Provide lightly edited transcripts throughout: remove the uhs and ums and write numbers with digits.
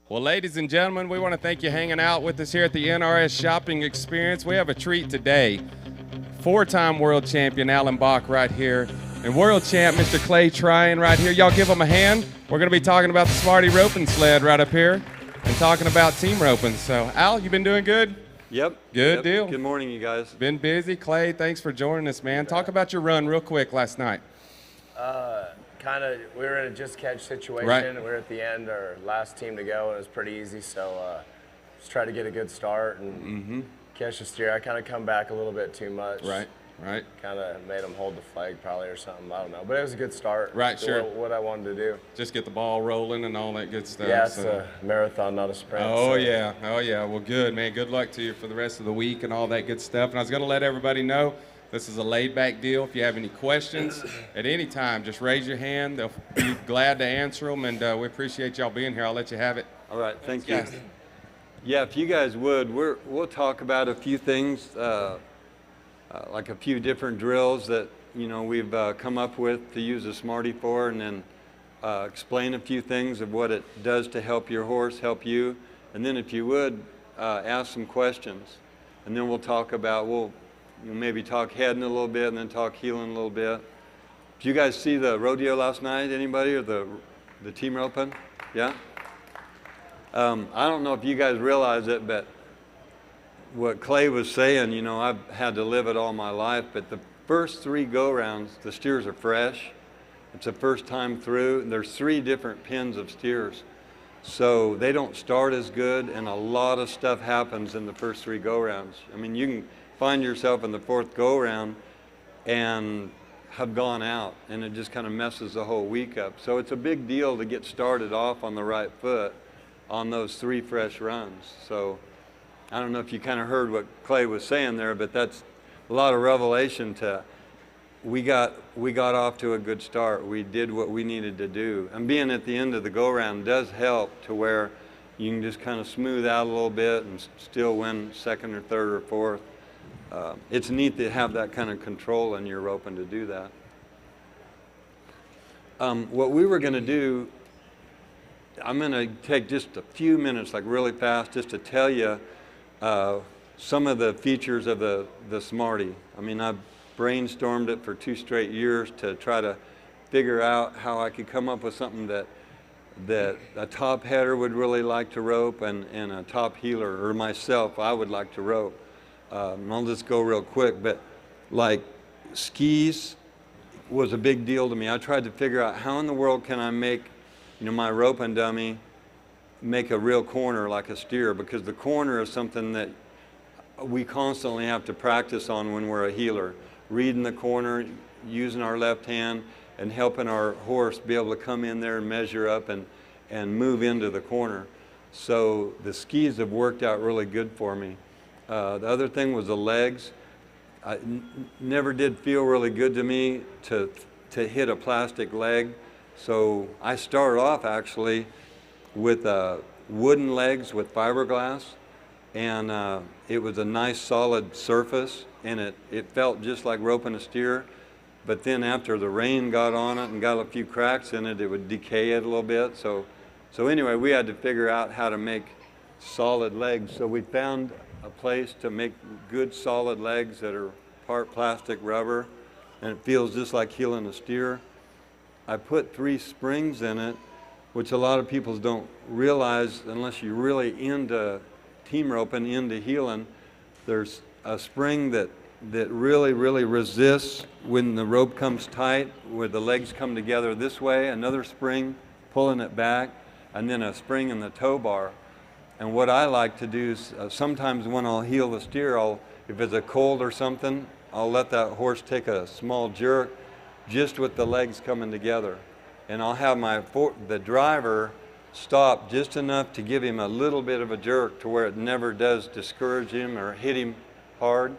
Well, ladies and gentlemen, we want to thank you hanging out with us here at the NRS Shopping Experience. We have a treat today. Four-time world champion Alan Bach right here, and world champ Mr. Tryan right here. Y'all give him a hand. We're going to be talking about the Smarty roping sled right up here and talking about team roping. So, Al, you been doing good? Yep. Good deal. Good morning, you guys. Been busy. Clay, thanks for joining us, man. Talk about your run real quick last night. We were in a just catch situation. Right. We were at the end, our last team to go, and it was pretty easy. So just try to get a good start and catch the steer. I kind of come back a little bit too much. Right. Kind of made them hold the flag probably or something. I don't know. But it was a good start. Right, sure. What I wanted to do. Just get the ball rolling and all that good stuff. Yeah, it's a marathon, not a sprint. Oh, yeah. Well, good, man. Good luck to you for the rest of the week and all that good stuff. And I was going to let everybody know this is a laid-back deal. If you have any questions at any time, just raise your hand. They'll be glad to answer them, and we appreciate y'all being here. I'll let you have it. All right, thank you. Yeah, if you guys would, we'll talk about a few things, like a few different drills that we've come up with to use a Smarty for, and then explain a few things of what it does to help your horse, help you, and then if you would, ask some questions, and then we'll talk about maybe talk heading a little bit and then talk heeling a little bit. Did you guys see the rodeo last night, anybody, or the team roping? Yeah? I don't know if you guys realize it, but what Clay was saying, I've had to live it all my life, but the first 3 go-rounds, the steers are fresh. It's the first time through, and there's 3 different pins of steers. So they don't start as good, and a lot of stuff happens in the first 3 go-rounds. I mean, you can find yourself in the 4th go-round and have gone out, and it just kind of messes the whole week up. So it's a big deal to get started off on the right foot on those 3 fresh runs. So I don't know if you kind of heard what Clay was saying there, but that's a lot of revelation to, we got off to a good start. We did what we needed to do. And being at the end of the go-round does help to where you can just kind of smooth out a little bit and still win 2nd or 3rd or 4th. It's neat to have that kind of control in your roping to do that. What we were going to do, I'm going to take just a few minutes, like really fast, just to tell you some of the features of the Smarty. I mean, I've brainstormed it for 2 straight years to try to figure out how I could come up with something that a top header would really like to rope and a top heeler, or myself, I would like to rope. I'll just go real quick, but like skis was a big deal to me. I tried to figure out how in the world can I make, my roping dummy make a real corner like a steer, because the corner is something that we constantly have to practice on when we're a heeler. Reading the corner, using our left hand, and helping our horse be able to come in there and measure up and move into the corner. So the skis have worked out really good for me. The other thing was the legs. Never did feel really good to me to hit a plastic leg. So I started off actually with wooden legs with fiberglass, and it was a nice solid surface, and it felt just like roping a steer. But then after the rain got on it and got a few cracks in it, it would decay it a little bit. So anyway, we had to figure out how to make solid legs. So we found a place to make good solid legs that are part plastic rubber, and it feels just like heeling a steer. I put 3 springs in it, which a lot of people don't realize unless you're really into team roping, into heeling. There's a spring that really resists when the rope comes tight, where the legs come together this way, another spring pulling it back, and then a spring in the tow bar. And what I like to do is sometimes when I'll heel the steer, if it's a cold or something, I'll let that horse take a small jerk just with the legs coming together. And I'll have the driver stop just enough to give him a little bit of a jerk to where it never does discourage him or hit him hard.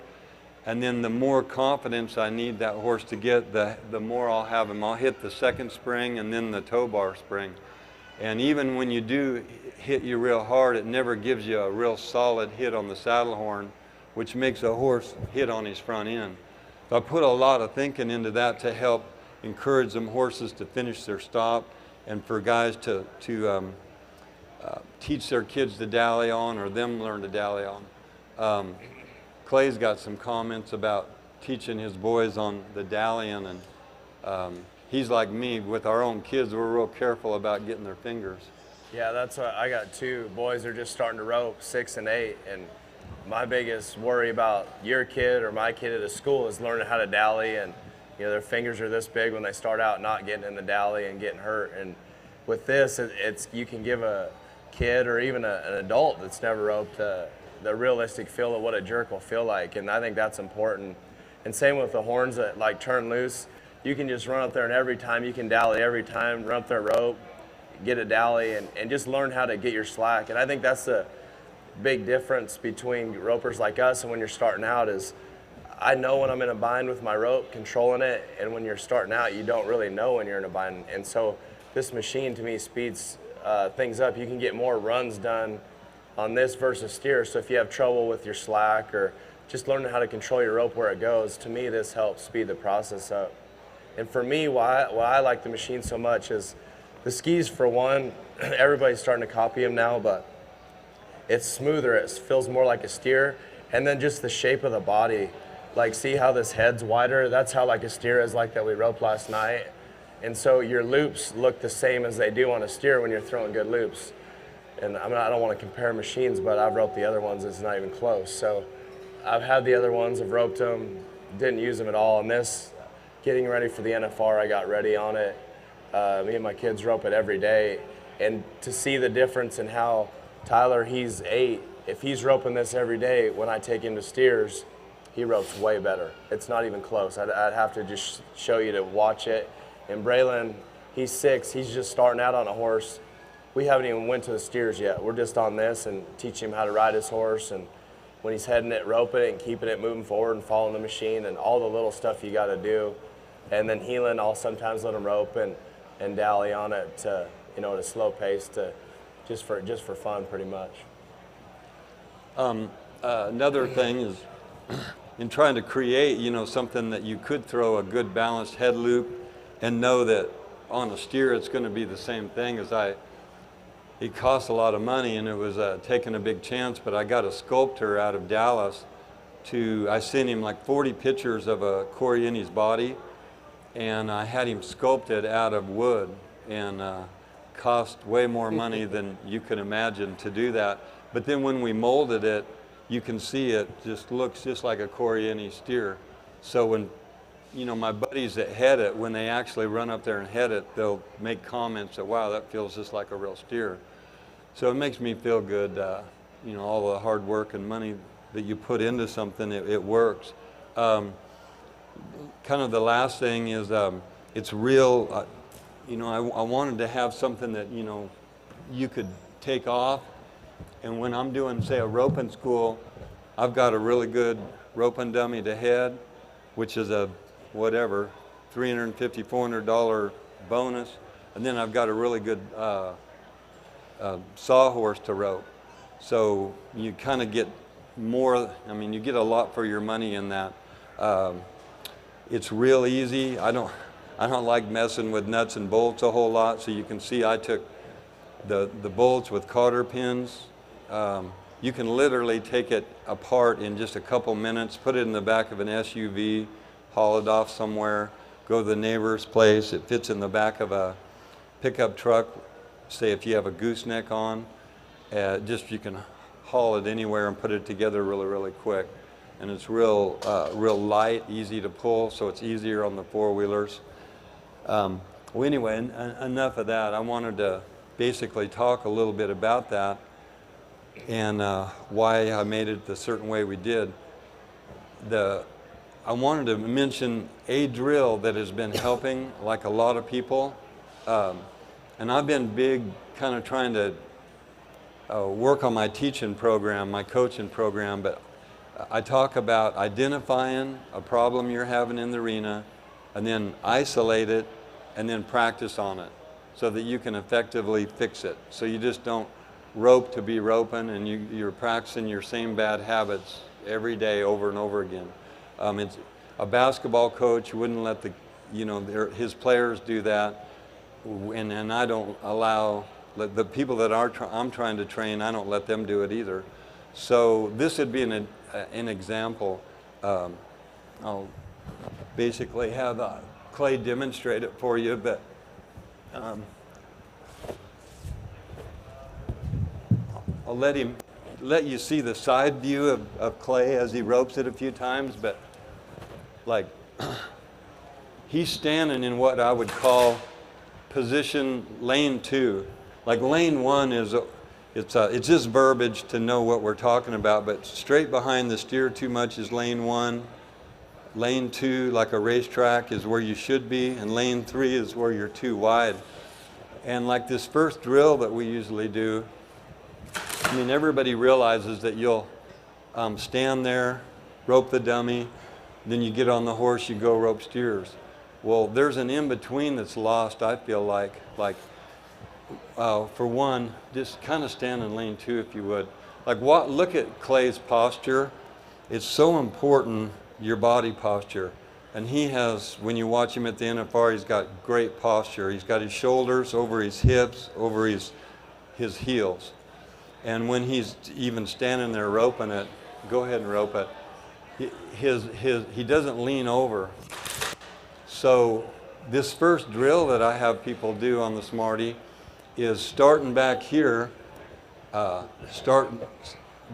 And then the more confidence I need that horse to get, the more I'll have him. I'll hit the 2nd spring and then the tow bar spring. And even when you do hit you real hard, it never gives you a real solid hit on the saddle horn, which makes a horse hit on his front end. So I put a lot of thinking into that to help encourage them horses to finish their stop, and for guys to teach their kids to dally on or them learn to dally on. Clay's got some comments about teaching his boys on the dallying, and he's like me. With our own kids, we're real careful about getting their fingers. Yeah, that's what I got two boys are just starting to rope, 6 and 8, and my biggest worry about your kid or my kid at a school is learning how to dally, and their fingers are this big when they start out, not getting in the dally and getting hurt. And with this, it's you can give a kid or even an adult that's never roped the realistic feel of what a jerk will feel like, and I think that's important. And same with the horns that like turn loose. You can just run up there, and every time you can dally, every time run up their rope, get a dally, and just learn how to get your slack. And I think that's the big difference between ropers like us and when you're starting out is I know when I'm in a bind with my rope, controlling it, and when you're starting out, you don't really know when you're in a bind. And so this machine, to me, speeds things up. You can get more runs done on this versus steer. So if you have trouble with your slack or just learning how to control your rope where it goes, to me, this helps speed the process up. And for me, why I like the machine so much is the skis, for one, everybody's starting to copy them now, but it's smoother. It feels more like a steer. And then just the shape of the body. Like, see how this head's wider? That's how like a steer is, like that we roped last night. And so your loops look the same as they do on a steer when you're throwing good loops. And I don't want to compare machines, but I've roped the other ones. It's not even close. So I've had the other ones. I've roped them. Didn't use them at all. And this, getting ready for the NFR, I got ready on it. Me and my kids rope it every day. And to see the difference in how Tyler, he's 8. If he's roping this every day, when I take him to steers, he ropes way better. It's not even close. I'd have to just show you to watch it. And Braylon, he's 6. He's just starting out on a horse. We haven't even went to the steers yet. We're just on this and teaching him how to ride his horse. And when he's heading it, roping it and keeping it moving forward and following the machine and all the little stuff you got to do. And then Heelan, I'll sometimes let him rope and dally on it to, at a slow pace to just for fun, pretty much. Another thing is in trying to create, something that you could throw a good balanced head loop and know that on a steer it's going to be the same thing as it costs a lot of money, and it was taking a big chance, but I got a sculptor out of Dallas I sent him like 40 pictures of a Coriolis body, and I had him sculpted out of wood, and cost way more money than you can imagine to do that. But then when we molded it, you can see it just looks just like a Coriolis steer. So when my buddies that head it, when they actually run up there and head it, they'll make comments that, wow, that feels just like a real steer. So it makes me feel good, all the hard work and money that you put into something, it works. Kind of the last thing is it's real, I wanted to have something that, you could take off. And when I'm doing, say, a roping school, I've got a really good roping dummy to head, which is a $350, $400 bonus. And then I've got a really good sawhorse to rope. So you kind of get more, you get a lot for your money in that. It's real easy. I don't like messing with nuts and bolts a whole lot. So you can see I took the bolts with cotter pins. You can literally take it apart in just a couple minutes, put it in the back of an SUV, haul it off somewhere, go to the neighbor's place. It fits in the back of a pickup truck, say if you have a gooseneck on. You can haul it anywhere and put it together really, really quick. And it's real light, easy to pull, so it's easier on the four-wheelers. Anyway, enough of that. I wanted to basically talk a little bit about that and why I made it the certain way we did. I wanted to mention a drill that has been helping like a lot of people. And I've been big kind of trying to work on my teaching program, my coaching program, but I talk about identifying a problem you're having in the arena and then isolate it and then practice on it so that you can effectively fix it. So you just don't rope to be roping and you're practicing your same bad habits every day over and over again. It's a basketball coach wouldn't let his players do that, and I don't allow The people that I'm trying to train, I don't let them do it either. So this would be an example. I'll basically have Clay demonstrate it for you, but I'll let you see the side view of Clay as he ropes it a few times, but like he's standing in what I would call position lane 2. Like lane 1 is it's just verbiage to know what we're talking about, but straight behind the steer too much is lane 1. Lane 2, like a racetrack, is where you should be, and lane 3 is where you're too wide. And like this first drill that we usually do, I mean, everybody realizes that you'll stand there, rope the dummy, then you get on the horse, you go rope steers. Well, there's an in-between that's lost, I feel like. For one, just kind of stand in lane 2 if you would. Like, look at Clay's posture. It's so important, your body posture. And he has, when you watch him at the NFR, he's got great posture. He's got his shoulders over his hips, over his heels. And when he's even standing there roping it, go ahead and rope it, he doesn't lean over. So this first drill that I have people do on the Smarty is starting back here,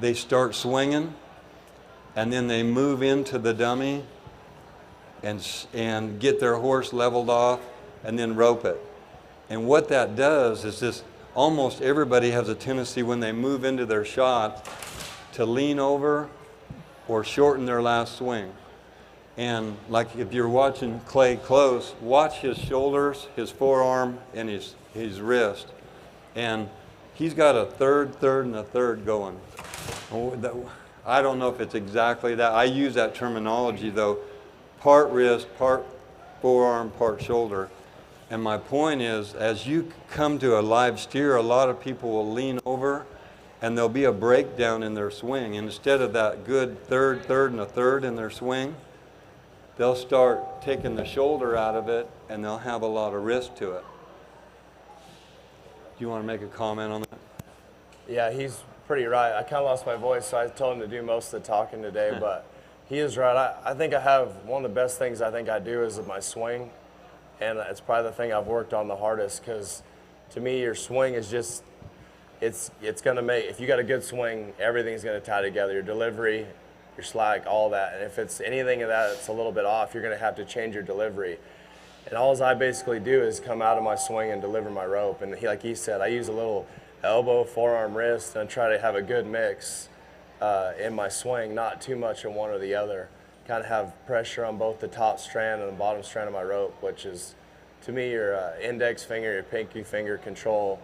they start swinging, and then they move into the dummy and get their horse leveled off and then rope it. And what that does is this, almost everybody has a tendency when they move into their shot to lean over or shorten their last swing. And like if you're watching Clay close, watch his shoulders, his forearm, and his wrist. And he's got a third, and a third going. I don't know if it's exactly that. I use that terminology though. Part wrist, part forearm, part shoulder. And my point is, as you come to a live steer, a lot of people will lean over and there'll be a breakdown in their swing. And instead of that good third, and a third in their swing, they'll start taking the shoulder out of it and they'll have a lot of wrist to it. Do you want to make a comment on that? Yeah, he's pretty right. I kind of lost my voice, so I told him to do most of the talking today, but he is right. I think I have one of the best things I think I do is my swing, and it's probably the thing I've worked on the hardest, because to me your swing is just, it's going to make, if you got a good swing, everything's going to tie together. Your delivery, your slack, all that. And if it's anything of that that's a little bit off, you're going to have to change your delivery. And all I basically do is come out of my swing and deliver my rope. And like he said, I use a little elbow, forearm, wrist, and try to have a good mix in my swing, not too much in one or the other. Kind of have pressure on both the top strand and the bottom strand of my rope, which is, to me, your index finger, your pinky finger control.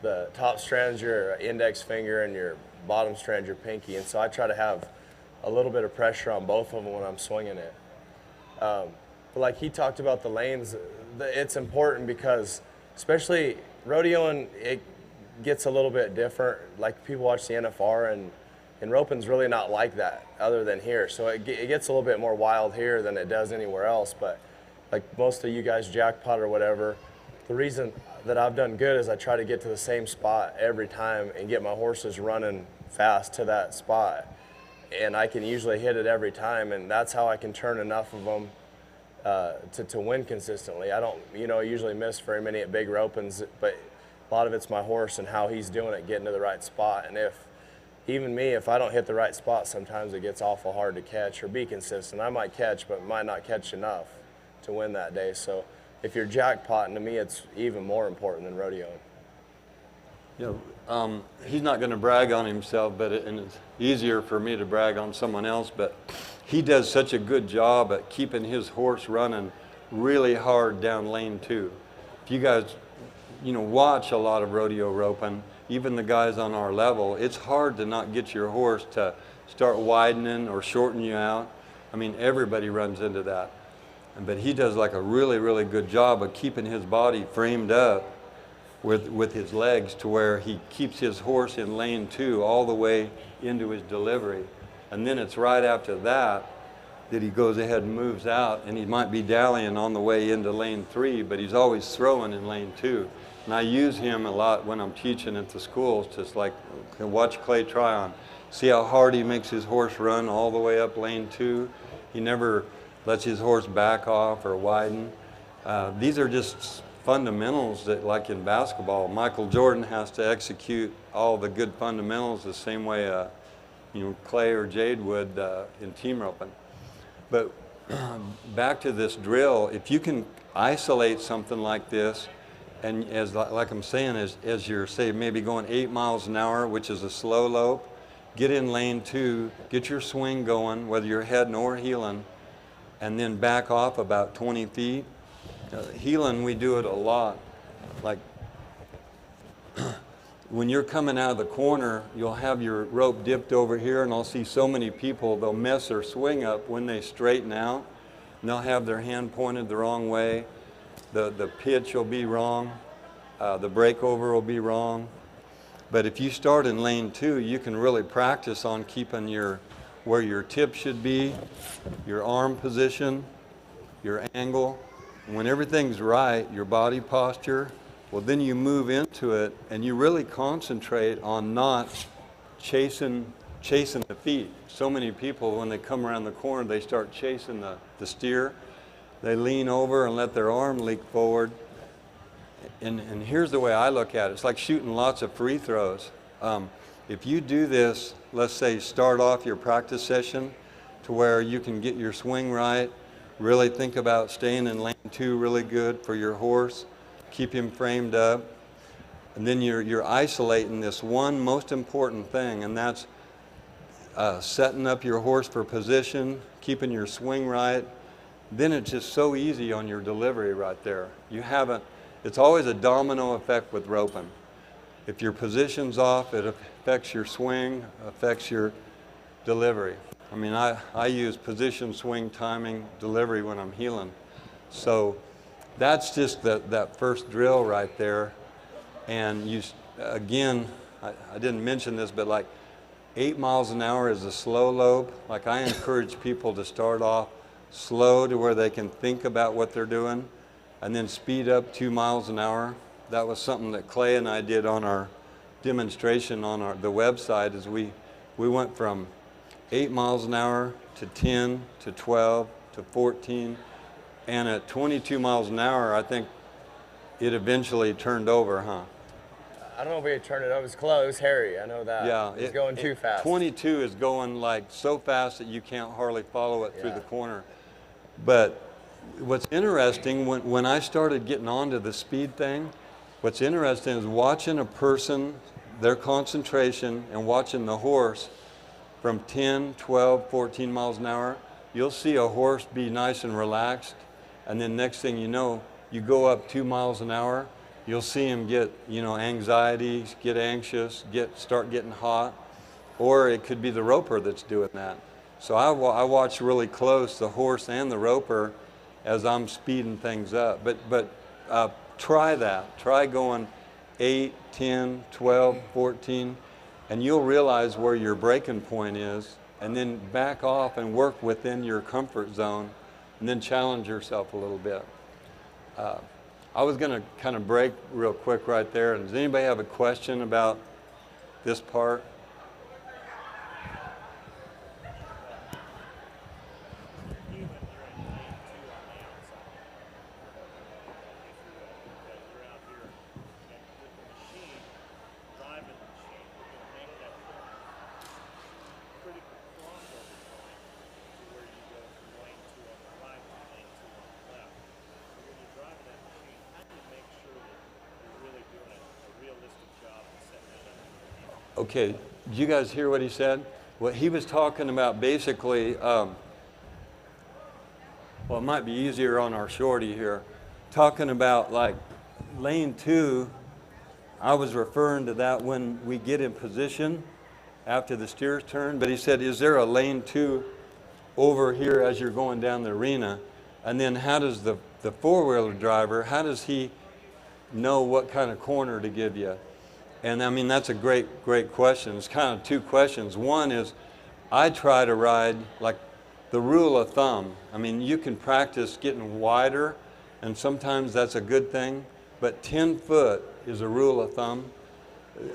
The top strand's your index finger and your bottom strand your pinky. And so I try to have a little bit of pressure on both of them when I'm swinging it. But like he talked about the lanes, it's important because, especially rodeoing, it gets a little bit different. Like people watch the NFR, and roping's really not like that other than here. So it gets a little bit more wild here than it does anywhere else. But like most of you guys jackpot or whatever, the reason that I've done good is I try to get to the same spot every time and get my horses running fast to that spot. And I can usually hit it every time, and that's how I can turn enough of them to win consistently. I don't, usually miss very many at big ropings, but a lot of it's my horse and how he's doing it, getting to the right spot. And if I don't hit the right spot, sometimes it gets awful hard to catch or be consistent. I might catch, but might not catch enough to win that day. So if you're jackpotting, to me, it's even more important than rodeoing. He's not going to brag on himself, and it's easier for me to brag on someone else, but he does such a good job at keeping his horse running really hard down lane 2. If you guys, watch a lot of rodeo roping, even the guys on our level, it's hard to not get your horse to start widening or shorten you out. I mean, everybody runs into that. But he does like a really, really good job of keeping his body framed up with his legs to where he keeps his horse in lane 2 all the way into his delivery. And then it's right after that he goes ahead and moves out, and he might be dallying on the way into lane 3, but he's always throwing in lane 2. And I use him a lot when I'm teaching at the schools, just like watch Clay Tryan. See how hard he makes his horse run all the way up lane 2. He never lets his horse back off or widen. These are just fundamentals that, like in basketball, Michael Jordan has to execute all the good fundamentals the same way Clay or Jade would in team roping. But back to this drill, if you can isolate something like this, and like I'm saying, as you're, say, maybe going 8 miles an hour, which is a slow lope, get in lane 2, get your swing going, whether you're heading or heeling, and then back off about 20 feet. Heeling, we do it a lot. Like when you're coming out of the corner, you'll have your rope dipped over here, and I'll see so many people, they'll mess their swing up when they straighten out, and they'll have their hand pointed the wrong way. The pitch will be wrong. The breakover will be wrong. But if you start in lane 2, you can really practice on keeping where your tip should be, your arm position, your angle. When everything's right, your body posture, well, then you move into it and you really concentrate on not chasing the feet. So many people, when they come around the corner, they start chasing the steer. They lean over and let their arm leak forward. And here's the way I look at it. It's like shooting lots of free throws. If you do this, let's say start off your practice session to where you can get your swing right, really think about staying in lane 2 really good for your horse, keep him framed up, and then you're isolating this one most important thing, and that's setting up your horse for position, keeping your swing right. Then it's just so easy on your delivery right there. It's always a domino effect with roping. If your position's off, it affects your swing, affects your delivery. I mean, I use position, swing, timing, delivery when I'm heeling. So that's just that first drill right there. And again, I didn't mention this, but like 8 miles an hour is a slow lope. Like I encourage people to start off slow to where they can think about what they're doing, and then speed up 2 miles an hour. That was something that Clay and I did on our demonstration on the website. Is we went from 8 miles an hour to 10 to 12 to 14, and at 22 miles an hour, I think it eventually turned over, huh? I don't know if we had turned it over. It was close. It was hairy. I know that. Yeah, it's going too fast. 22 is going like so fast that you can't hardly follow it through the corner. But what's interesting, when I started getting onto the speed thing, what's interesting is watching a person, their concentration, and watching the horse from 10, 12, 14 miles an hour. You'll see a horse be nice and relaxed, and then next thing you know, you go up 2 miles an hour, you'll see him get, anxiety, get anxious, start getting hot, or it could be the roper that's doing that. So I watch really close the horse and the roper as I'm speeding things up. But try that. Try going 8, 10, 12, 14, and you'll realize where your breaking point is, and then back off and work within your comfort zone, and then challenge yourself a little bit. I was going to kind of break real quick right there. Does anybody have a question about this part? Okay, did you guys hear what he said? What he was talking about basically, well, it might be easier on our shorty here, talking about like lane 2, I was referring to that when we get in position after the steer's turn, but he said, is there a lane 2 over here as you're going down the arena? And then how does the four-wheeler driver, how does he know what kind of corner to give you? And I mean, that's a great question. It's kind of two questions. One is, I try to ride like the rule of thumb. I mean, you can practice getting wider, and sometimes that's a good thing, but 10 foot is a rule of thumb.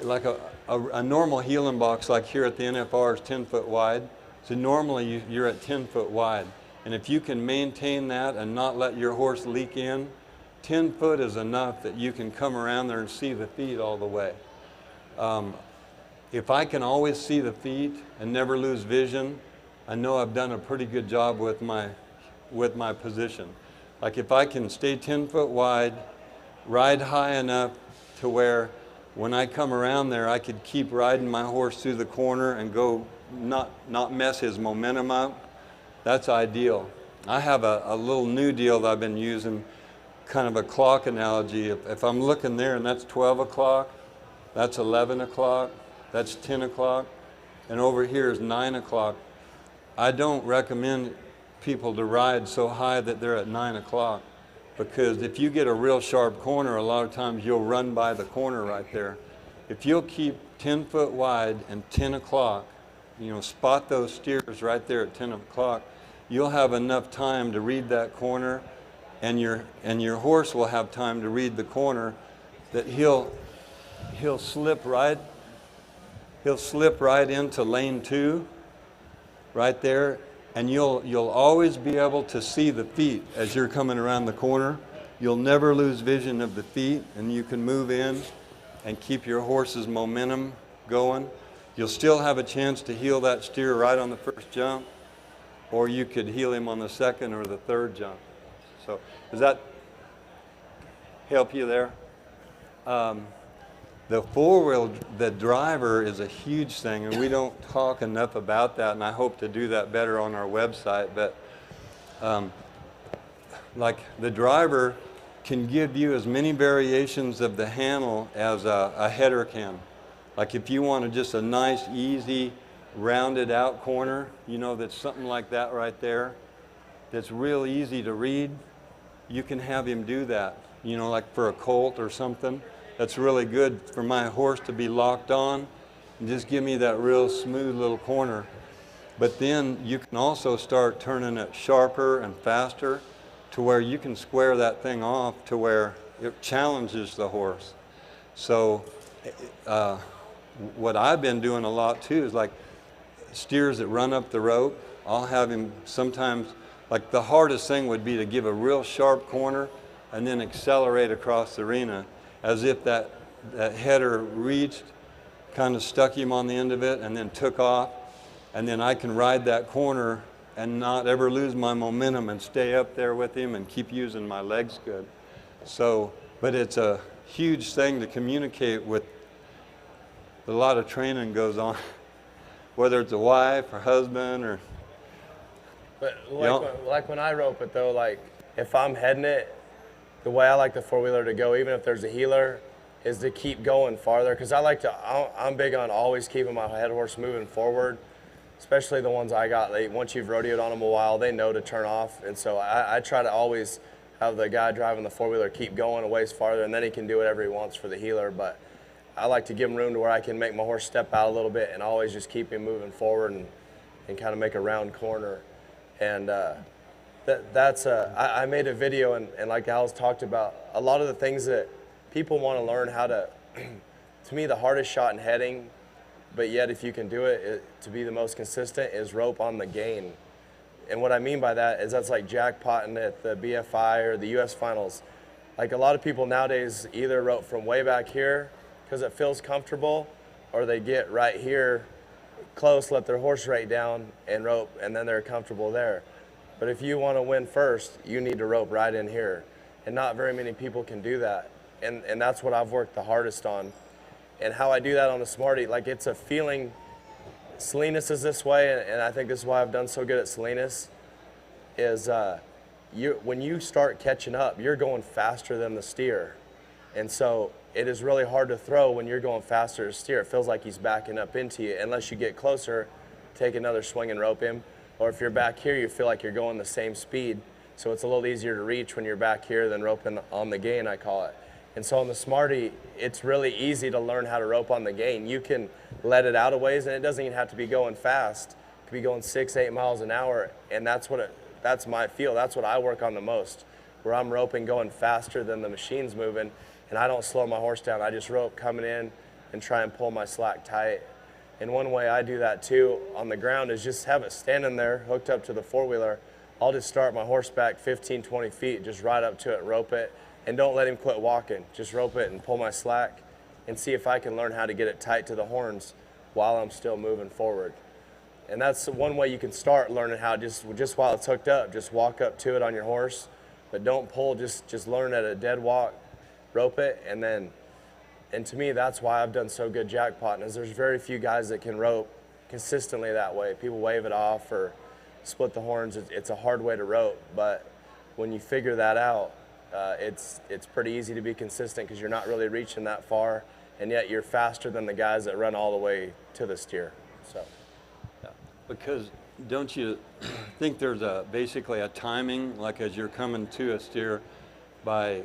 Like a normal heeling box, like here at the NFR, is 10 foot wide. So normally you're at 10 foot wide. And if you can maintain that and not let your horse leak in, 10 foot is enough that you can come around there and see the feet all the way. If I can always see the feet and never lose vision, I know I've done a pretty good job with my position. Like if I can stay 10 foot wide, ride high enough to where when I come around there, I could keep riding my horse through the corner and go not mess his momentum up, that's ideal. I have a little new deal that I've been using, kind of a clock analogy. If I'm looking there and that's 12 o'clock, that's 11 o'clock, that's 10 o'clock, and over here is 9 o'clock. I don't recommend people to ride so high that they're at 9 o'clock, because if you get a real sharp corner, a lot of times you'll run by the corner right there. If you'll keep 10 foot wide and 10 o'clock, you know, spot those steers right there at 10 o'clock, you'll have enough time to read that corner, and your horse will have time to read the corner, that he'll slip right into lane 2 right there, and you'll always be able to see the feet as you're coming around the corner. You'll never lose vision of the feet, and you can move in and keep your horse's momentum going. You'll still have a chance to heel that steer right on the first jump, or you could heel him on the second or the third jump. So does that help you there? The four-wheel, the driver is a huge thing, and we don't talk enough about that, and I hope to do that better on our website. But like the driver can give you as many variations of the handle as a header can. Like if you want just a nice, easy, rounded out corner, you know, that's something like that right there, that's real easy to read, you can have him do that. You know, like for a colt or something. That's really good for my horse to be locked on and just give me that real smooth little corner. But then you can also start turning it sharper and faster to where you can square that thing off to where it challenges the horse. So what I've been doing a lot too is like steers that run up the rope, I'll have him sometimes, like the hardest thing would be to give a real sharp corner and then accelerate across the arena, as if that header reached, kind of stuck him on the end of it and then took off, and then I can ride that corner and not ever lose my momentum and stay up there with him and keep using my legs good. So, but it's a huge thing to communicate with. A lot of training goes on, whether it's a wife or husband or. But like when I rope it though, like if I'm heading it, the way I like the four-wheeler to go, even if there's a heeler, is to keep going farther. Because I'm big on always keeping my head horse moving forward, especially the ones I got. Once you've rodeoed on them a while, they know to turn off. And so I try to always have the guy driving the four-wheeler keep going a ways farther, and then he can do whatever he wants for the heeler. But I like to give him room to where I can make my horse step out a little bit and always just keep him moving forward and kind of make a round corner. And I made a video, and like Al's talked about, a lot of the things that people want to learn how to, to me, the hardest shot in heading, but yet if you can do it, to be the most consistent, is rope on the gain. And what I mean by that is that's like jackpotting at the BFI or the US finals. Like a lot of people nowadays either rope from way back here because it feels comfortable, or they get right here close, let their horse rate down and rope, and then they're comfortable there. But if you want to win first, you need to rope right in here. And not very many people can do that. And that's what I've worked the hardest on. And how I do that on the Smarty, like it's a feeling. Salinas is this way, and I think this is why I've done so good at Salinas, is when you start catching up, you're going faster than the steer. And so it is really hard to throw when you're going faster to steer. It feels like he's backing up into you. Unless you get closer, take another swing and rope him. Or if you're back here, you feel like you're going the same speed. So it's a little easier to reach when you're back here than roping on the gain, I call it. And so on the Smarty, it's really easy to learn how to rope on the gain. You can let it out a ways, and it doesn't even have to be going fast. It could be going 6-8 miles an hour, and that's my feel. That's what I work on the most, where I'm roping going faster than the machine's moving. and I don't slow my horse down. I just rope coming in and try and pull my slack tight. And one way I do that too on the ground is just have it standing there hooked up to the four-wheeler. I'll just start my horse back 15, 20 feet, just ride up to it, rope it, and don't let him quit walking. Just rope it and pull my slack and see if I can learn how to get it tight to the horns while I'm still moving forward. And that's one way you can start learning how, just while it's hooked up, just walk up to it on your horse, but don't pull, just learn at a dead walk, rope it, and to me, that's why I've done so good jackpotting, is there's very few guys that can rope consistently that way. People wave it off or split the horns. It's a hard way to rope, but when you figure that out, it's pretty easy to be consistent because you're not really reaching that far, and yet you're faster than the guys that run all the way to the steer. So, yeah. Because don't you think there's basically a timing, like as you're coming to a steer, by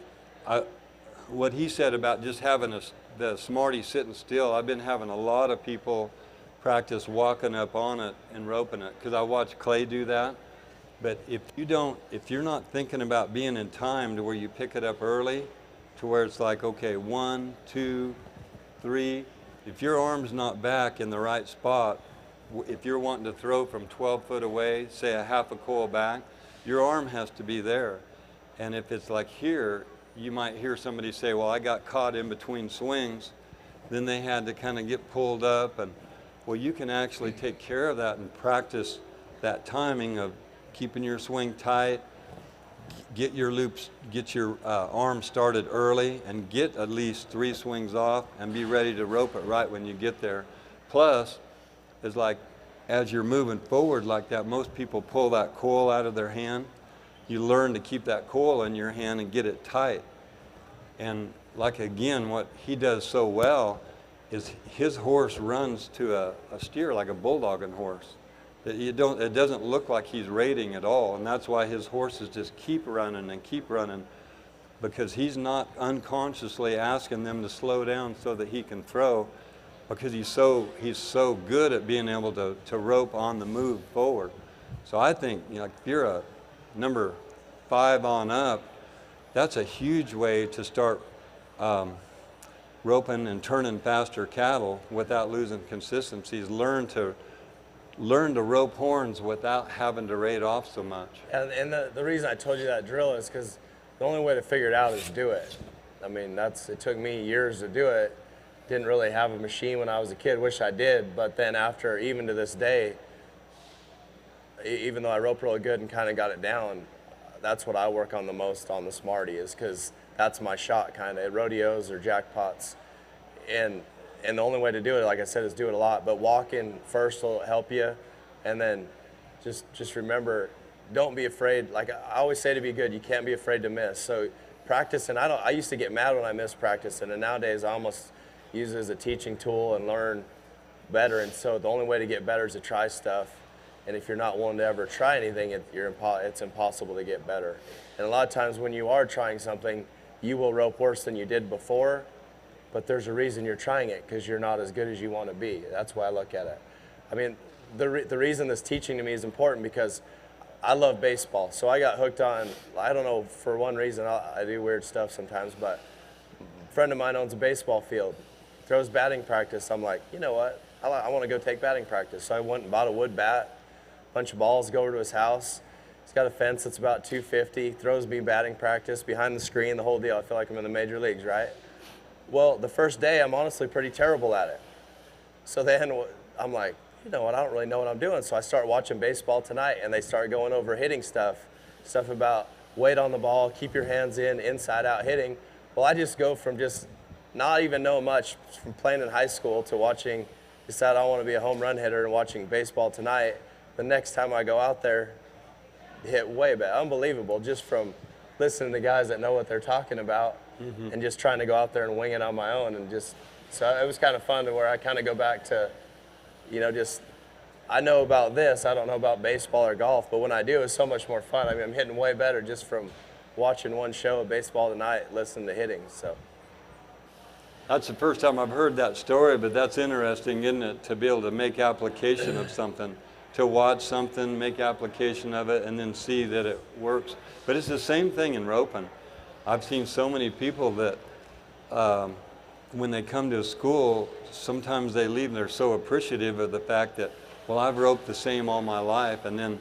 what he said about just having the Smarty sitting still? I've been having a lot of people practice walking up on it and roping it, because I watched Clay do that. But if you're not thinking about being in time to where you pick it up early, to where it's like, okay, 1, 2, 3, if your arm's not back in the right spot, if you're wanting to throw from 12 foot away, say a half a coil back, your arm has to be there. And if it's like here, you might hear somebody say, well, I got caught in between swings. Then they had to kind of get pulled up. And well, you can actually take care of that and practice that timing of keeping your swing tight, get your loops, get your arm started early, and get at least 3 swings off and be ready to rope it right when you get there. Plus, it's like as you're moving forward like that, most people pull that coil out of their hand. You learn to keep that coil in your hand and get it tight. And like, again, what he does so well is his horse runs to a steer like a bulldogging horse. It doesn't look like he's raiding at all, and that's why his horses just keep running and keep running, because he's not unconsciously asking them to slow down so that he can throw, because he's so good at being able to rope on the move forward. So I think, you know, if you're a number 5 on up, that's a huge way to start roping and turning faster cattle without losing consistencies. Learn to rope horns without having to raid off so much. And the reason I told you that drill is because the only way to figure it out is do it. I mean, it took me years to do it. Didn't really have a machine when I was a kid. Wish I did, but then after, even to this day, even though I rope really good and kind of got it down, that's what I work on the most on the Smarty, is because that's my shot kind of at rodeos or jackpots. And the only way to do it, like I said, is do it a lot. But walking first will help you, and then just remember, don't be afraid. Like I always say, to be good, you can't be afraid to miss. So practice, and I used to get mad when I missed practice, and nowadays I almost use it as a teaching tool and learn better. And so the only way to get better is to try stuff. And if you're not willing to ever try anything, it's impossible to get better. And a lot of times when you are trying something, you will rope worse than you did before, but there's a reason you're trying it, because you're not as good as you want to be. That's why I look at it. I mean, the reason this teaching to me is important, because I love baseball. So I got hooked on, I don't know, for one reason, I do weird stuff sometimes, but a friend of mine owns a baseball field, throws batting practice. I'm like, you know what? I want to go take batting practice. So I went and bought a wood bat, bunch of balls, go over to his house. He's got a fence that's about 250, throws me batting practice behind the screen, the whole deal. I feel like I'm in the major leagues, right? Well, the first day, I'm honestly pretty terrible at it. So then I'm like, you know what, I don't really know what I'm doing. So I start watching Baseball Tonight, and they start going over hitting stuff about weight on the ball, keep your hands in, inside out hitting. Well, I just go from just not even know much from playing in high school to watching, decide I want to be a home run hitter and watching Baseball Tonight. The next time I go out there, hit way better. Unbelievable, just from listening to guys that know what they're talking about, and just trying to go out there and wing it on my own. And just, so it was kind of fun to where I kind of go back to, you know, just, I know about this, I don't know about baseball or golf, but when I do, it's so much more fun. I mean, I'm hitting way better just from watching one show of Baseball Tonight, listening to hitting, so. That's the first time I've heard that story, but that's interesting, isn't it, to be able to make application of something, to watch something, make application of it, and then see that it works. But it's the same thing in roping. I've seen so many people that when they come to school, sometimes they leave and they're so appreciative of the fact that, well, I've roped the same all my life, and then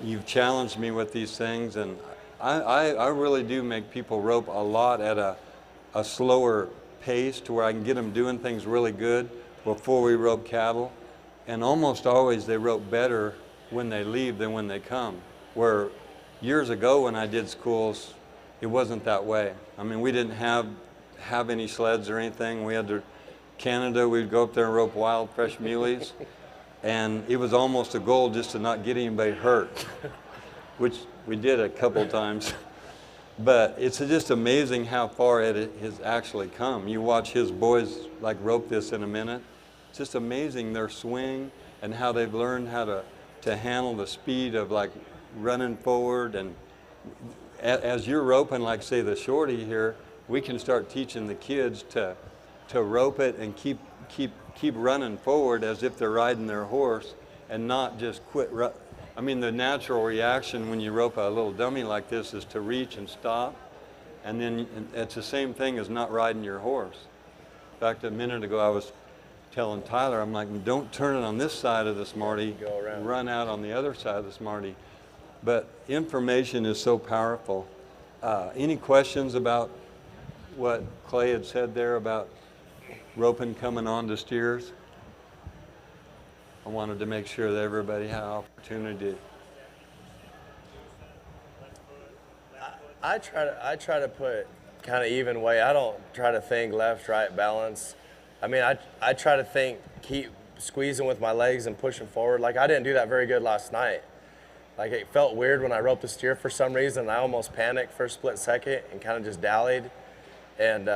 you've challenged me with these things, and I really do make people rope a lot at a slower pace to where I can get them doing things really good before we rope cattle. And almost always they rope better when they leave than when they come. Where years ago when I did schools, it wasn't that way. I mean, we didn't have any sleds or anything. We had to, Canada, we'd go up there and rope wild, fresh muleys. And it was almost a goal just to not get anybody hurt, which we did a couple times. But it's just amazing how far it has actually come. You watch his boys like rope this in a minute. It's just amazing their swing and how they've learned how to handle the speed of like running forward. And as you're roping, like say the shorty here, we can start teaching the kids to rope it and keep running forward as if they're riding their horse and not just quit. I mean, the natural reaction when you rope a little dummy like this is to reach and stop. And then it's the same thing as not riding your horse. In fact, a minute ago I was telling Tyler, I'm like, don't turn it on this side of the Smarty, go around. Run out on the other side of the Smarty. But information is so powerful. Any questions about what Clay had said there about roping coming on to steers? I wanted to make sure that everybody had an opportunity. I try to put kind of even way. I don't try to think left, right, balance. I mean, I try to think, keep squeezing with my legs and pushing forward. Like I didn't do that very good last night. Like it felt weird when I roped the steer for some reason. I almost panicked for a split second and kind of just dallied. And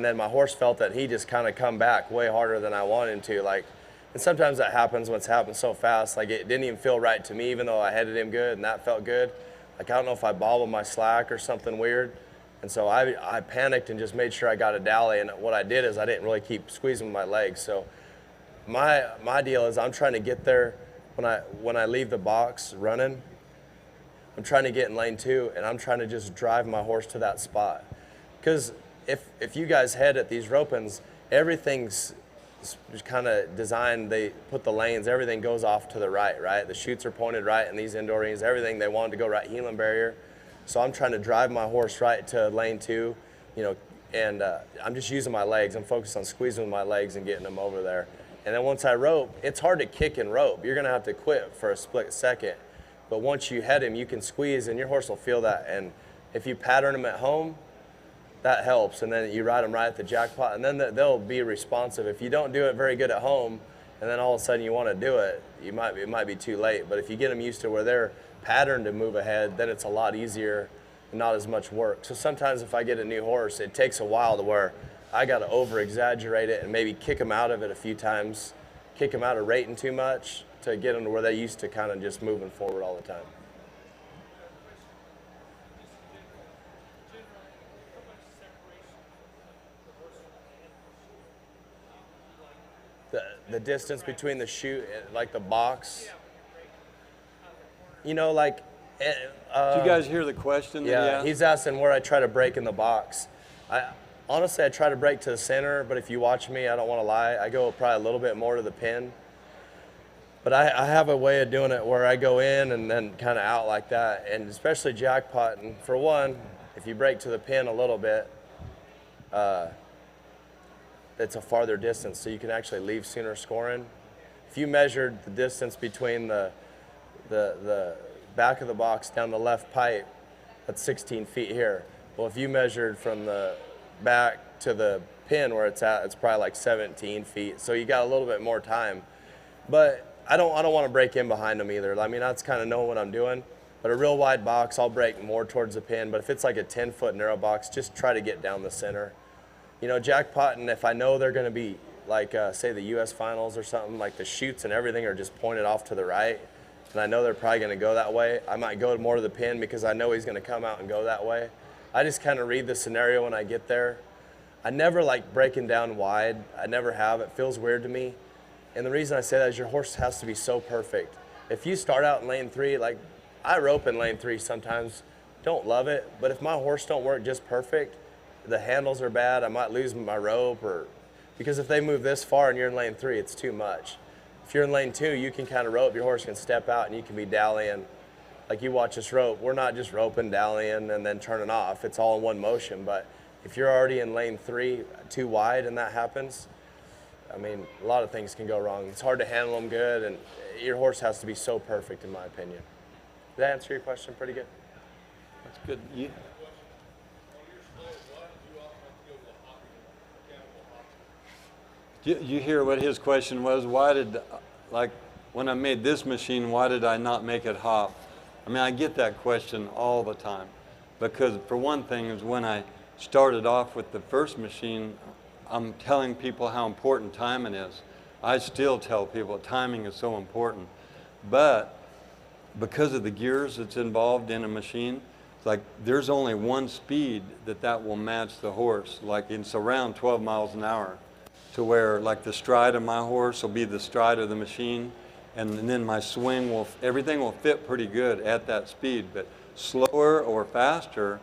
then my horse felt that he just kind of come back way harder than I wanted him to. Like, and sometimes that happens when it's happened so fast. Like it didn't even feel right to me, even though I headed him good and that felt good. Like I don't know if I bobbled my slack or something weird. And so I panicked and just made sure I got a dally. And what I did is I didn't really keep squeezing with my legs. So my deal is I'm trying to get there when I leave the box running. I'm trying to get in lane 2 and I'm trying to just drive my horse to that spot. Because if you guys head at these ropings, everything's kind of designed, they put the lanes, everything goes off to the right? The chutes are pointed right in these indoor rings, everything, they wanted to go right, heeling barrier. So I'm trying to drive my horse right to lane 2, and I'm just using my legs. I'm focused on squeezing with my legs and getting them over there. And then once I rope, it's hard to kick and rope. You're gonna have to quit for a split second. But once you head him, you can squeeze and your horse will feel that. And if you pattern him at home, that helps. And then you ride them right at the jackpot and then they'll be responsive. If you don't do it very good at home and then all of a sudden you wanna do it, it might be too late. But if you get them used to where they're patterned to move ahead, then it's a lot easier and not as much work. So sometimes if I get a new horse, it takes a while to where I got to over-exaggerate it and maybe kick them out of it a few times, kick them out of rating too much to get them to where they used to kind of just moving forward all the time. The distance between the chute and like the box. Did you guys hear the question? Yeah, he's asking where I try to break in the box. Honestly, I try to break to the center, but if you watch me, I don't want to lie, I go probably a little bit more to the pin. But I have a way of doing it where I go in and then kind of out like that, and especially jackpotting. For one, if you break to the pin a little bit, it's a farther distance, so you can actually leave sooner scoring. If you measured the distance between the back of the box down the left pipe, that's 16 feet here. Well, if you measured from the back to the pin where it's at, it's probably like 17 feet. So you got a little bit more time. But I don't want to break in behind them either. I mean, that's kind of knowing what I'm doing. But a real wide box, I'll break more towards the pin. But if it's like a 10-foot narrow box, just try to get down the center. Jackpotting, if I know they're going to be like, say the U.S. finals or something, like the chutes and everything are just pointed off to the right, and I know they're probably going to go that way, I might go more to the pin because I know he's going to come out and go that way. I just kind of read the scenario when I get there. I never like breaking down wide. I never have. It feels weird to me. And the reason I say that is your horse has to be so perfect. If you start out in lane 3, like I rope in lane 3 sometimes, don't love it, but if my horse don't work just perfect, the handles are bad, I might lose my rope, or because if they move this far and you're in lane 3, it's too much. If you're in lane 2, you can kind of rope, your horse can step out and you can be dallying. Like you watch us rope, we're not just roping, dallying, and then turning off. It's all in one motion. But if you're already in lane 3, too wide, and that happens, I mean, a lot of things can go wrong. It's hard to handle them good, and your horse has to be so perfect, in my opinion. Did that answer your question pretty good? That's good. You hear what his question was? Why did, like, when I made this machine, why did I not make it hop? I mean, I get that question all the time. Because for one thing, is when I started off with the first machine, I'm telling people how important timing is. I still tell people timing is so important. But because of the gears that's involved in a machine, it's like there's only one speed that will match the horse. Like it's around 12 miles an hour, to where like the stride of my horse will be the stride of the machine, and then my swing everything will fit pretty good at that speed. But slower or faster,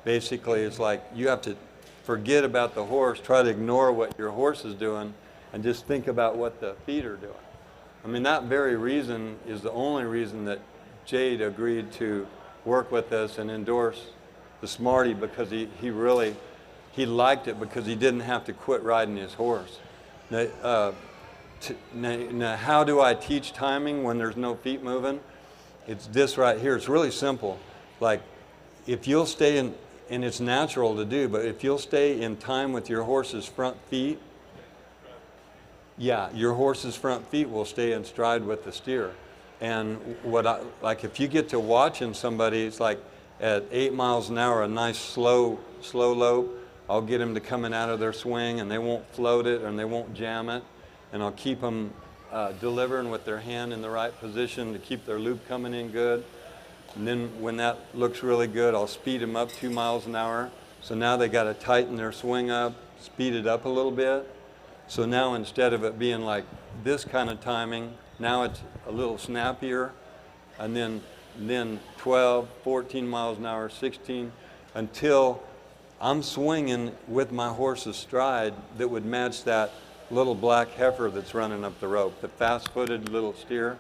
basically it's like you have to forget about the horse, try to ignore what your horse is doing, and just think about what the feet are doing. I mean, that very reason is the only reason that Jade agreed to work with us and endorse the Smarty, because he liked it because he didn't have to quit riding his horse. Now, how do I teach timing when there's no feet moving? It's this right here. It's really simple. Like, if you'll stay in, and it's natural to do, but if you'll stay in time with your horse's front feet, yeah, your horse's front feet will stay in stride with the steer. And like if you get to watching somebody, it's like at 8 miles an hour, a nice slow lope, I'll get them to coming out of their swing, and they won't float it and they won't jam it. And I'll keep them delivering with their hand in the right position to keep their loop coming in good. And then when that looks really good, I'll speed them up 2 miles an hour. So now they got to tighten their swing up, speed it up a little bit. So now instead of it being like this kind of timing, now it's a little snappier. And then 12, 14 miles an hour, 16, until I'm swinging with my horse's stride that would match that little black heifer that's running up the rope, the fast-footed little steer,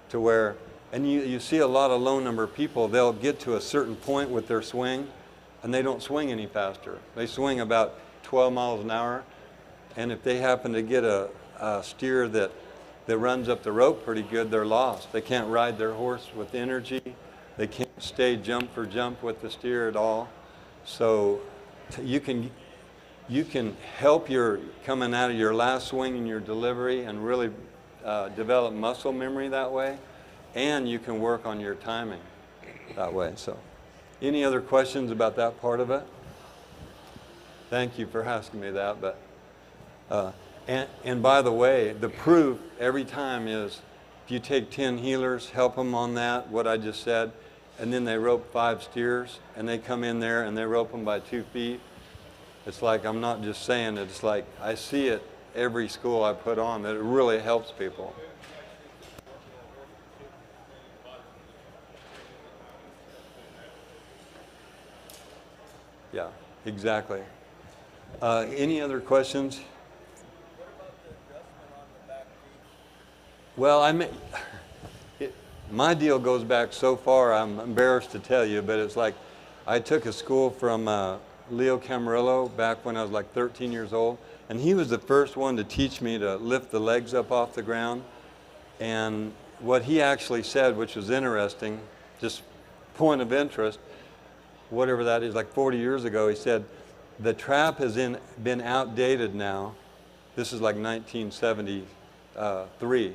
to where, and you see a lot of low number people, they'll get to a certain point with their swing and they don't swing any faster. They swing about 12 miles an hour, and if they happen to get a steer that runs up the rope pretty good, they're lost. They can't ride their horse with energy. They can't stay jump for jump with the steer at all. So you can help your coming out of your last swing in your delivery and really develop muscle memory that way, and you can work on your timing that way. So any other questions about that part of it? Thank you for asking me that. But and by the way, the proof every time is if you take 10 heelers, help them on that, what I just said, and then they rope 5 steers, and they come in there and they rope them by 2 feet. It's like, I'm not just saying it, it's like I see it every school I put on, that it really helps people. Yeah, exactly. Any other questions? Well, my deal goes back so far, I'm embarrassed to tell you, but it's like I took a school from Leo Camarillo back when I was like 13 years old, and he was the first one to teach me to lift the legs up off the ground. And what he actually said, which was interesting, just point of interest, whatever that is, like 40 years ago, he said, the trap has been outdated now. This is like 1973.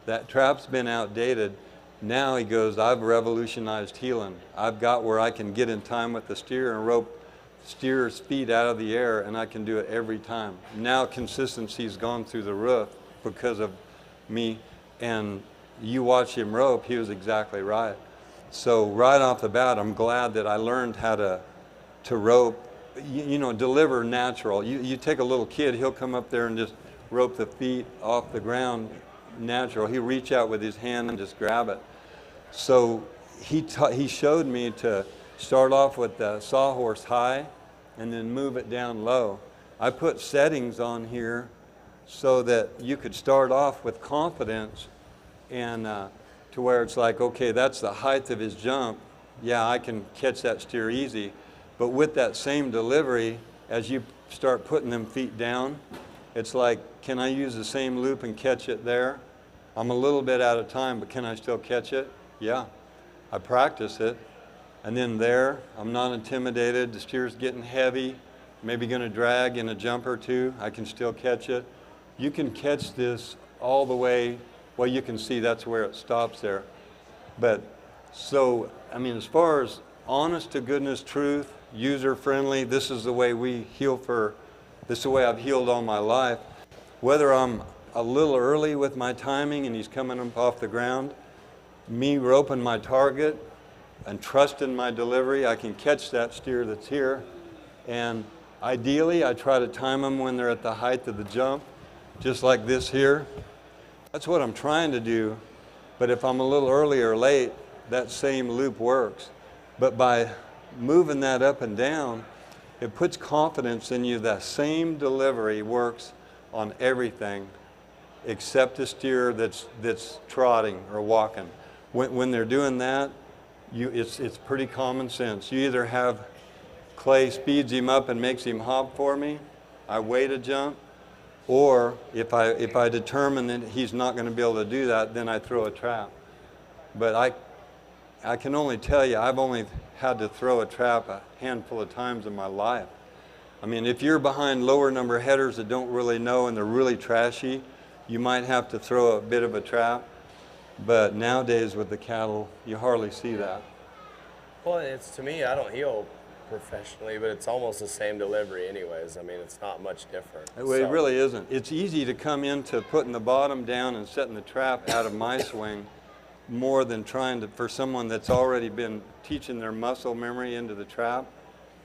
That trap's been outdated. Now, he goes, I've revolutionized heeling. I've got where I can get in time with the steer and rope steer's feet out of the air, and I can do it every time. Now consistency's gone through the roof because of me, and you watch him rope, he was exactly right. So right off the bat, I'm glad that I learned how to rope, deliver natural. You take a little kid, he'll come up there and just rope the feet off the ground natural. He'll reach out with his hand and just grab it. So he showed me to start off with the sawhorse high and then move it down low. I put settings on here so that you could start off with confidence and to where it's like, okay, that's the height of his jump. Yeah, I can catch that steer easy. But with that same delivery, as you start putting them feet down, it's like, can I use the same loop and catch it there? I'm a little bit out of time, but can I still catch it? Yeah, I practice it. And then there, I'm not intimidated. The steer's getting heavy, maybe going to drag in a jump or two. I can still catch it. You can catch this all the way. Well, you can see that's where it stops there. But so, I mean, as far as honest to goodness truth, user friendly, this is the way we heal this is the way I've healed all my life. Whether I'm a little early with my timing and he's coming up off the ground, me roping my target and trusting my delivery, I can catch that steer that's here. And ideally, I try to time them when they're at the height of the jump, just like this here. That's what I'm trying to do. But if I'm a little early or late, that same loop works. But by moving that up and down, it puts confidence in you. That same delivery works on everything except the steer that's trotting or walking. When they're doing that, it's pretty common sense. You either have Clay speeds him up and makes him hop for me, I wait a jump, or if I determine that he's not going to be able to do that, then I throw a trap. But I can only tell you, I've only had to throw a trap a handful of times in my life. I mean, if you're behind lower number headers that don't really know and they're really trashy, you might have to throw a bit of a trap. But nowadays with the cattle, you hardly see that. Well, it's, to me, I don't heel professionally, but it's almost the same delivery anyways. I mean, it's not much different. It really isn't. It's easy to come into putting the bottom down and setting the trap out of my swing more than trying to, for someone that's already been teaching their muscle memory into the trap,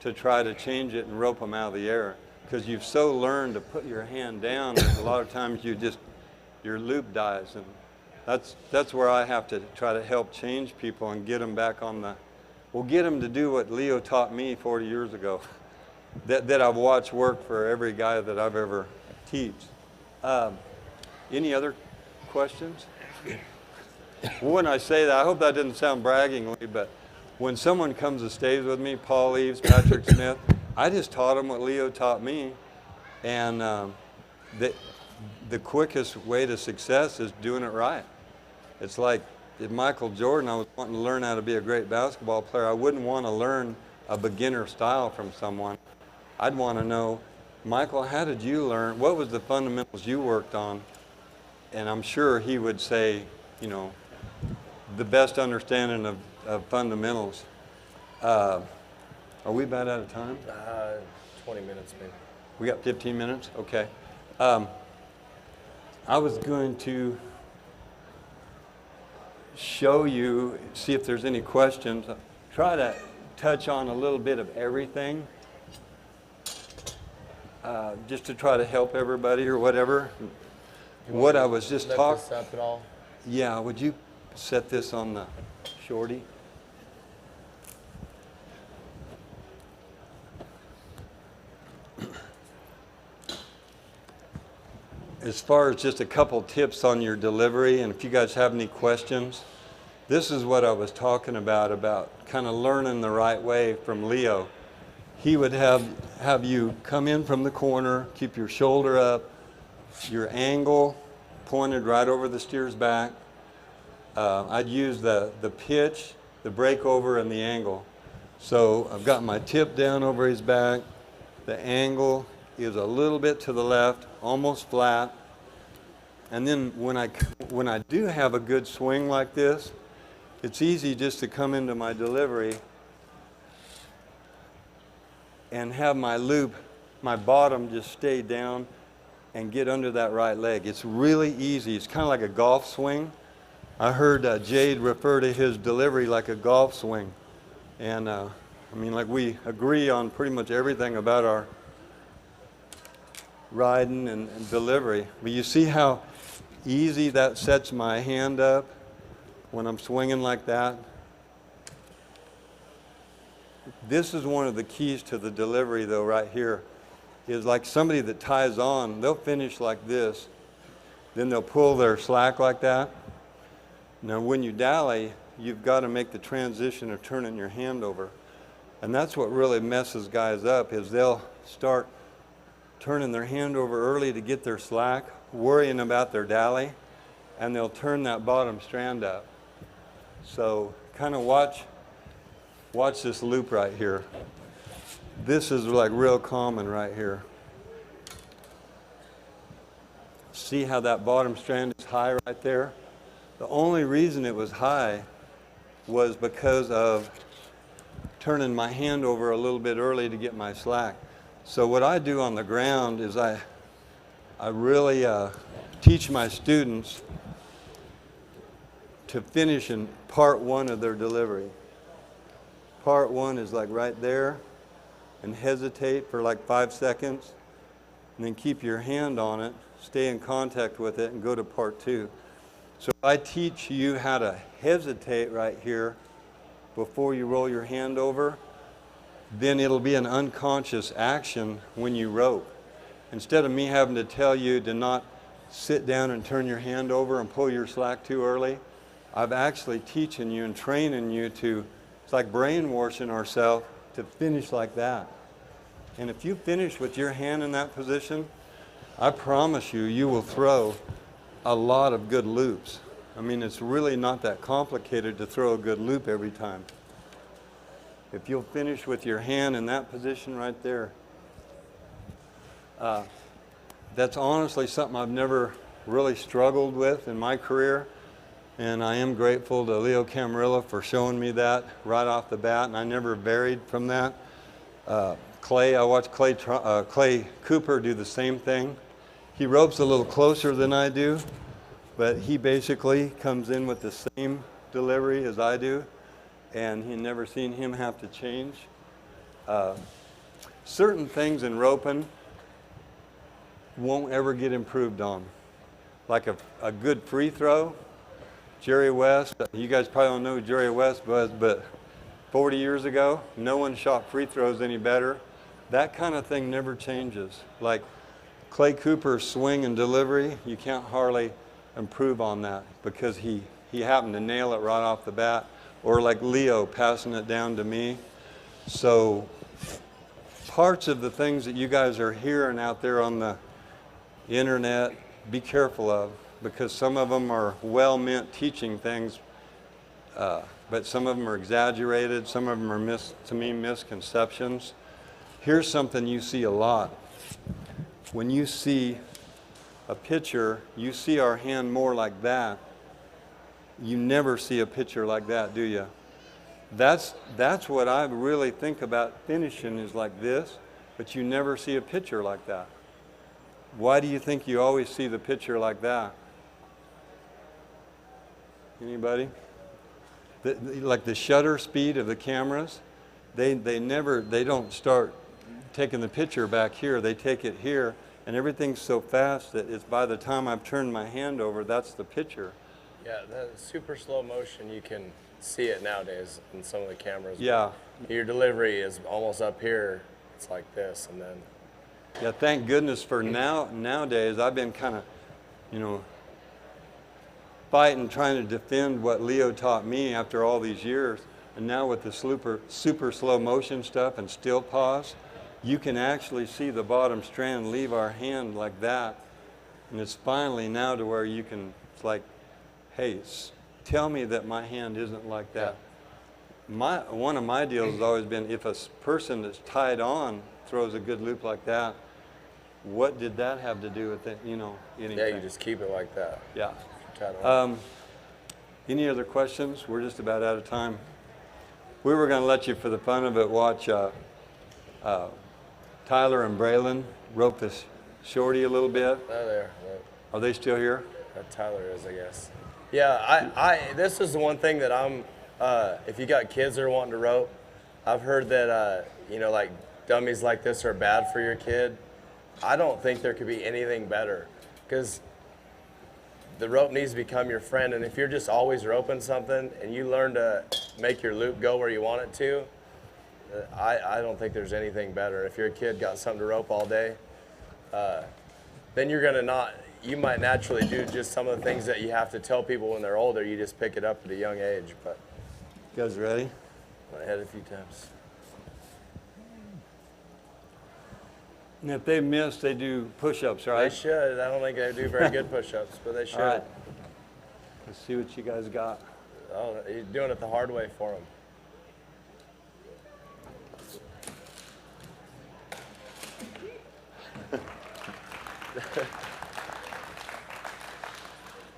to try to change it and rope them out of the air. Because you've so learned to put your hand down that a lot of times your loop dies. And that's where I have to try to help change people and get them back on the, get them to do what Leo taught me 40 years ago, that I've watched work for every guy that I've ever taught. Any other questions? When I say that, I hope that didn't sound braggingly, but when someone comes and stays with me, Paul Eves, Patrick Smith, I just taught them what Leo taught me. And the quickest way to success is doing it right. It's like if Michael Jordan, I was wanting to learn how to be a great basketball player, I wouldn't want to learn a beginner style from someone. I'd want to know, Michael, how did you learn? What was the fundamentals you worked on? And I'm sure he would say, you know, the best understanding of fundamentals. Are we about out of time? 20 minutes, maybe. We got 15 minutes? Okay. I was going to show you, see if there's any questions. Try to touch on a little bit of everything, just to try to help everybody or whatever. What I was just talking. Lift this up at all? Yeah, would you set this on the shorty? As far as just a couple tips on your delivery, and if you guys have any questions, this is what I was talking about kind of learning the right way from Leo. He would have you come in from the corner, keep your shoulder up, your angle pointed right over the steer's back. I'd use the pitch, the breakover, and the angle. So I've got my tip down over his back. The angle is a little bit to the left, almost flat. And then when I do have a good swing like this, it's easy just to come into my delivery and have my loop, my bottom just stay down and get under that right leg. It's really easy. It's kind of like a golf swing. I heard Jade refer to his delivery like a golf swing. And I mean, like we agree on pretty much everything about our riding and delivery. But you see how easy that sets my hand up when I'm swinging like that? This is one of the keys to the delivery, though, right here, is like somebody that ties on, they'll finish like this, then they'll pull their slack like that. Now, when you dally, you've got to make the transition of turning your hand over. And that's what really messes guys up, is they'll start turning their hand over early to get their slack, worrying about their dally, and they'll turn that bottom strand up. So kind of watch this loop right here. This is like real common right here. See how that bottom strand is high right there? The only reason it was high was because of turning my hand over a little bit early to get my slack. So what I do on the ground is I really teach my students to finish in part one of their delivery. Part one is like right there, and hesitate for like 5 seconds, and then keep your hand on it, stay in contact with it, and go to part two. So I teach you how to hesitate right here before you roll your hand over, then it'll be an unconscious action when you rope. Instead of me having to tell you to not sit down and turn your hand over and pull your slack too early, I've actually teaching you and training you to, it's like brainwashing ourselves to finish like that. And if you finish with your hand in that position, I promise you, you will throw a lot of good loops. I mean, it's really not that complicated to throw a good loop every time. If you'll finish with your hand in that position right there, that's honestly something I've never really struggled with in my career. And I am grateful to Leo Camarilla for showing me that right off the bat, and I never varied from that. I watched Clay Cooper do the same thing. He ropes a little closer than I do, but he basically comes in with the same delivery as I do, and he never seen him have to change. Certain things in roping won't ever get improved on. Like a good free throw. Jerry West, you guys probably don't know who Jerry West was, but 40 years ago, no one shot free throws any better. That kind of thing never changes. Like Clay Cooper's swing and delivery, you can't hardly improve on that because he happened to nail it right off the bat. Or like Leo passing it down to me. So parts of the things that you guys are hearing out there on the internet, be careful of, because some of them are well-meant teaching things, but some of them are exaggerated, some of them are, to me, misconceptions. Here's something you see a lot. When you see a picture, you see our hand more like that. You never see a picture like that, do you? That's what I really think about finishing is like this, but you never see a picture like that. Why do you think you always see the picture like that? Anybody? Like the shutter speed of the cameras, they don't start taking the picture back here. They take it here, and everything's so fast that it's by the time I've turned my hand over, that's the picture. Yeah, that super slow motion, you can see it nowadays in some of the cameras. Yeah. Your delivery is almost up here. It's like this, and then. Yeah, thank goodness for nowadays. I've been kind of, fighting, trying to defend what Leo taught me after all these years. And now with the super slow motion stuff and still pause, you can actually see the bottom strand leave our hand like that. And it's finally now to where you can, it's like, hey, tell me that my hand isn't like that. Yeah. One of my deals has always been if a person that's tied on throws a good loop like that, what did that have to do with it, anything? Yeah, you just keep it like that. Yeah. Tied on. Any other questions? We're just about out of time. We were going to let you, for the fun of it, watch Tyler and Braylon rope this shorty a little bit. Oh, there. Are they still here? Tyler is, I guess. Yeah, this is the one thing that I'm, if you got kids that are wanting to rope, I've heard that, like dummies like this are bad for your kid. I don't think there could be anything better, because the rope needs to become your friend, and if you're just always roping something and you learn to make your loop go where you want it to, I don't think there's anything better. If your kid got something to rope all day, then you're going to not, you might naturally do just some of the things that you have to tell people when they're older. You just pick it up at a young age. But You guys ready? I had a few times. And if they miss, they do push-ups, right? They should. I don't think they do very good push-ups, but they should. All right. Let's see what you guys got. Oh, he's doing it the hard way for him.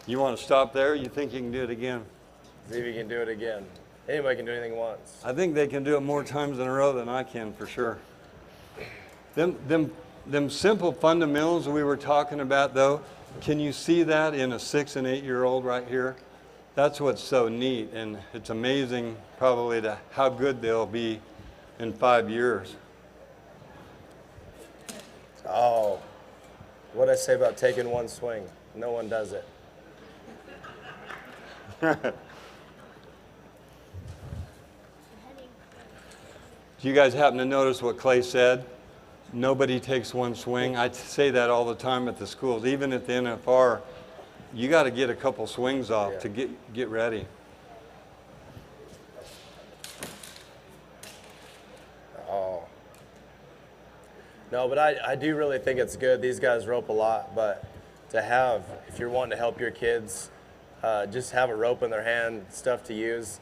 You want to stop there? You think you can do it again? See if he can do it again. Anybody can do anything once. I think they can do it more times in a row than I can, for sure. Them simple fundamentals we were talking about, though, can you see that in a 6 and 8 year old right here? That's what's so neat, and it's amazing probably to how good they'll be in 5 years. Oh, what'd I say about taking one swing? No one does it. Do you guys happen to notice what Clay said? Nobody takes one swing. I say that all the time at the schools, even at the NFR. You got to get a couple swings off to get ready. Oh. No, but I do really think it's good. These guys rope a lot, but to have, if you're wanting to help your kids, just have a rope in their hand, stuff to use.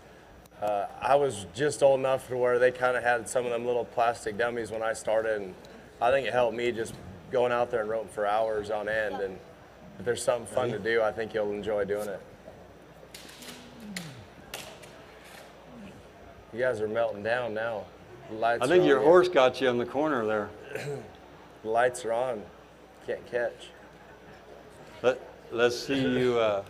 I was just old enough to where they kind of had some of them little plastic dummies when I started, and I think it helped me just going out there and roping for hours on end. And if there's something fun to do, I think you'll enjoy doing it. You guys are melting down now. The lights I think are your on. horse got you in the corner there. The lights are on. Can't catch. Let's see you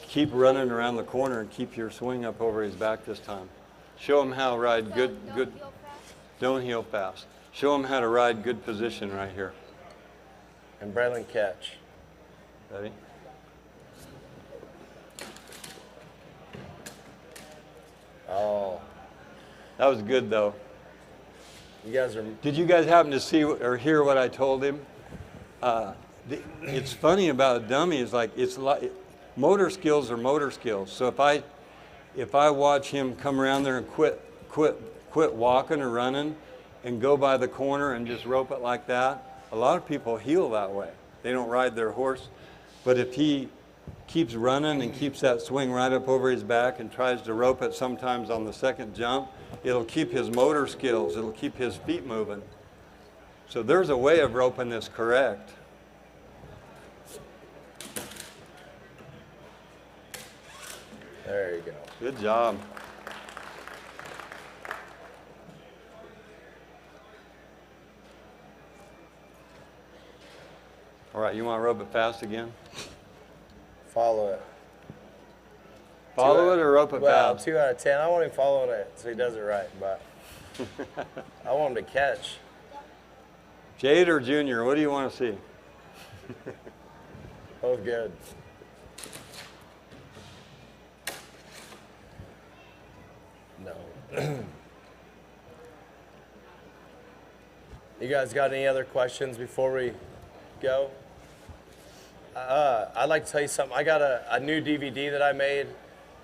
keep running around the corner and keep your swing up over his back this time. Show him how to ride good. Don't heel fast. Show him how to ride good position right here. And Braylon catch. Ready? Oh, That was good though. you guys are. Did you guys happen to see or hear what I told him? It's funny about a dummy is like motor skills are motor skills. So if I watch him come around there and quit walking or running and go by the corner and just rope it like that, a lot of people heel that way. They don't ride their horse. But if he keeps running and keeps that swing right up over his back and tries to rope it sometimes on the second jump, it'll keep his motor skills, it'll keep his feet moving. So there's a way of roping this correct. There you go. Good job. All right, you want to rope it fast again? Follow it. Follow it or rope it Well, fast? 2 out of 10. I want him following it so he does it right, but I want him to catch. Jade or Junior, what do you want to see? Both good. No. You guys got any other questions before we go? I'd like to tell you something. I got a new DVD that I made.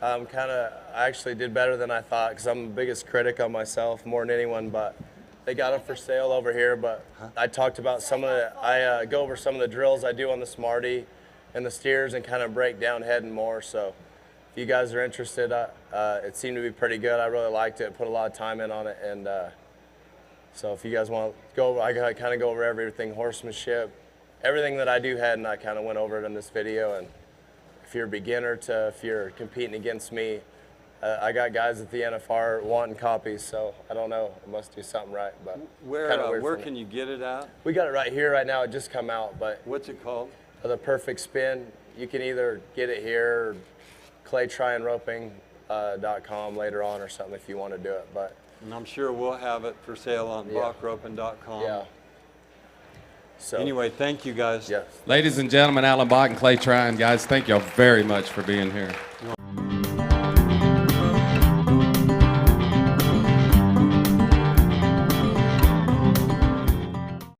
I actually did better than I thought because I'm the biggest critic on myself more than anyone, but they got it for sale over here. But I talked about I go over some of the drills I do on the Smarty and the steers and kind of break down heading more. So if you guys are interested, it seemed to be pretty good. I really liked it, put a lot of time in on it. And so if you guys want to go over, I kind of go over everything, horsemanship, everything that I do head, and I kind of went over it in this video. And if you're a beginner to if you're competing against me, I got guys at the NFR wanting copies, so I don't know. I must do something right. But Where can you get it at? We got it right here right now. It just come out, but What's it called? the perfect spin. You can either get it here or Tryanroping.com later on or something if you want to do it. But And I'm sure we'll have it for sale on BachRoping.com. yeah. So Anyway, thank you guys. yes. Ladies and gentlemen, Alan Bach and Clay Tryan, guys, thank y'all very much for being here.